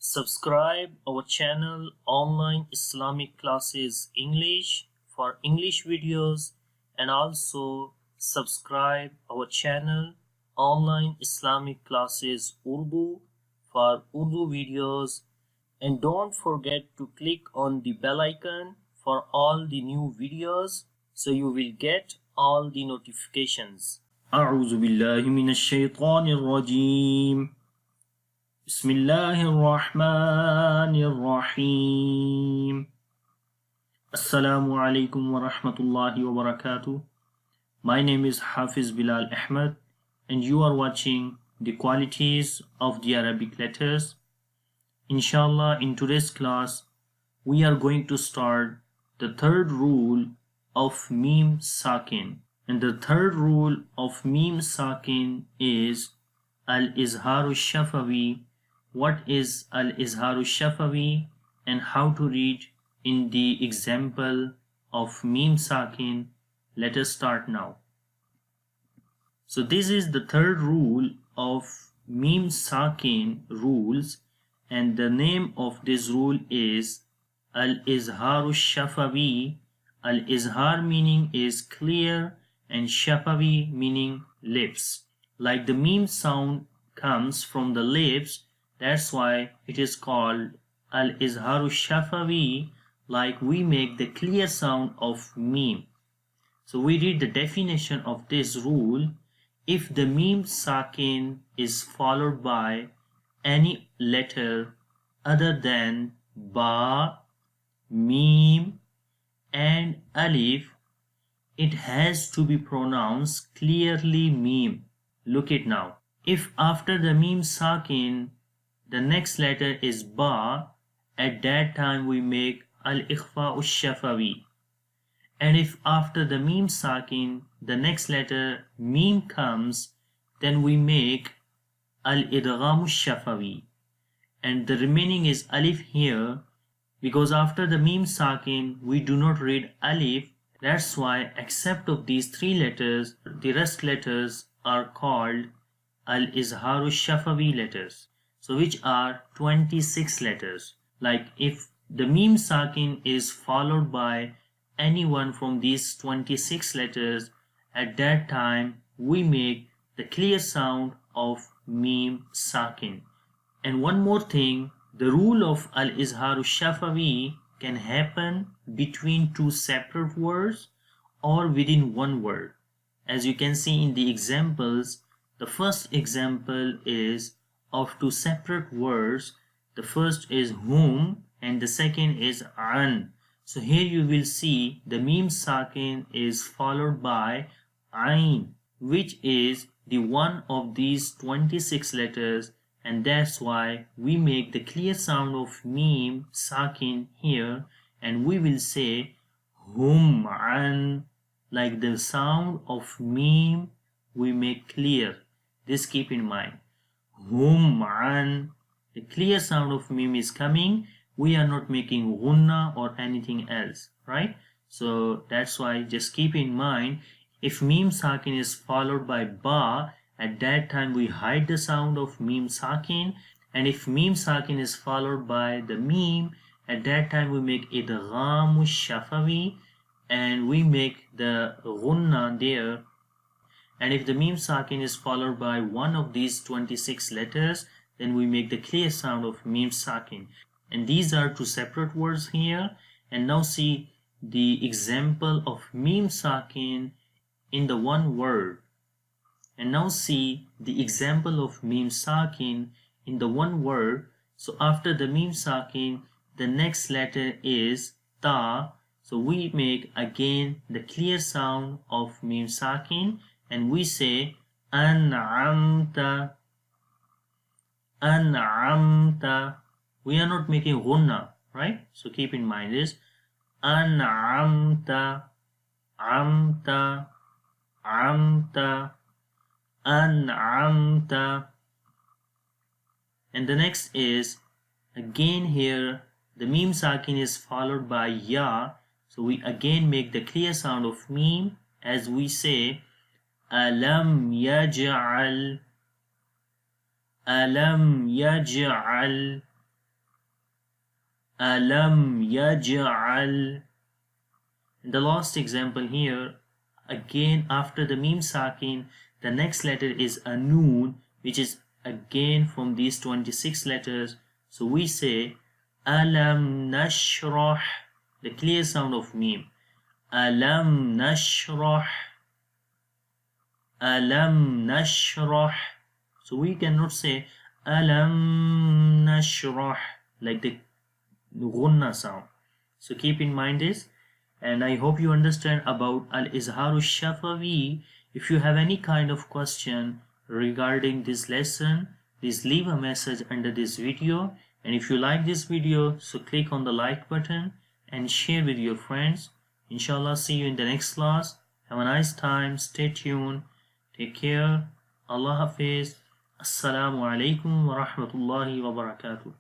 Subscribe our channel Online Islamic Classes English for English videos, and also subscribe our channel Online Islamic Classes Urdu for Urdu videos, and don't forget to click on the bell icon for all the new videos so you will get all the notifications. أعوذ بالله من الشيطان الرجيم. بسم الله الرحمن الرحيم. Assalamu alaikum wa rahmatullahi wa barakatuh. My name is Hafiz Bilal Ahmed, and you are watching the qualities of the Arabic letters. Inshallah, in today's class, we are going to start the third rule of Meem Sakin. And the third rule of Meem Sakin is Izhaar Shafawee. What is Izhaar Shafawee and how to read in the example of Meem Sakin? Let us start now. So this is the third rule of Meem Sakin rules, and the name of this rule is Izhaar Shafawee. Izhaar meaning is clear, and Shafawee meaning lips. Like the Meem sound comes from the lips, that's why it is called Izhaar Shafawee, like we make the clear sound of Meem. So we read the definition of this rule. If the Meem Sakin is followed by any letter other than Ba, Meem and Alif, it has to be pronounced clearly Meem. Look it now. If after the Meem Sakin the next letter is Ba, at that time we make Al-Ikhfa Shafawee. And if after the Meem Sakin the next letter Meem comes, then we make Al-Idgham Shafawee. And the remaining is Alif here, because after the Meem Sakin we do not read Alif. That's why except of these three letters, the rest letters are called Al-Izhaar Shafawee letters. So which are 26 letters. Like if the Meem Sakin is followed by any one from these 26 letters, at that time we make the clear sound of Meem Sakin. And one more thing, the rule of Al-Izhaar Shafawee can happen between two separate words or within one word. As you can see in the examples, the first example is of two separate words. The first is whom and the second is an. So here you will see the Meem Sakin is followed by ain, which is the one of these 26 letters, and that's why we make the clear sound of Meem Sakin here, and we will say hum an, like the sound of Meem we make clear. This keep in mind. Hum an, the clear sound of Meem is coming. We are not making gunna or anything else, right? So that's why just keep in mind, if Meem Sakin is followed by Ba, at that time we hide the sound of Meem Sakin. And if Meem Sakin is followed by the Meem, at that time we make Idgham Shafawee and we make the gunna there. And if the Meem Sakin is followed by one of these 26 letters, then we make the clear sound of Meem Sakin. And these are two separate words here. And now see the example of Meem Sakin in the one word. And now see the example of Meem Sakin in the one word. So after the Meem Sakin, the next letter is Ta. So we make again the clear sound of Meem Sakin. And we say an'amta, an'amta. We are not making gunna, right? So keep in mind this an'amta, amta, amta, an'amta. And the next is again here the Meem Sakin is followed by ya. So we again make the clear sound of Meem as we say Alam yaj'al, Alam yaj'al. Alam yaj'al. The last example here, again after the Meem Sakin, the next letter is a Noon, which is again from these 26 letters. So we say Alam nashrah, the clear sound of Meem. Alam nashrah, Alam nashrah. So we cannot say Alam nashrah like the Gunna sound. So keep in mind this, and I hope you understand about Izhaar Shafawee. If you have any kind of question regarding this lesson, please leave a message under this video. And if you like this video, so click on the like button and share with your friends. Inshallah, see you in the next class. Have a nice time. Stay tuned. Take care. Allah Hafiz. Assalamu alaikum wa rahmatullahi wa barakatuh.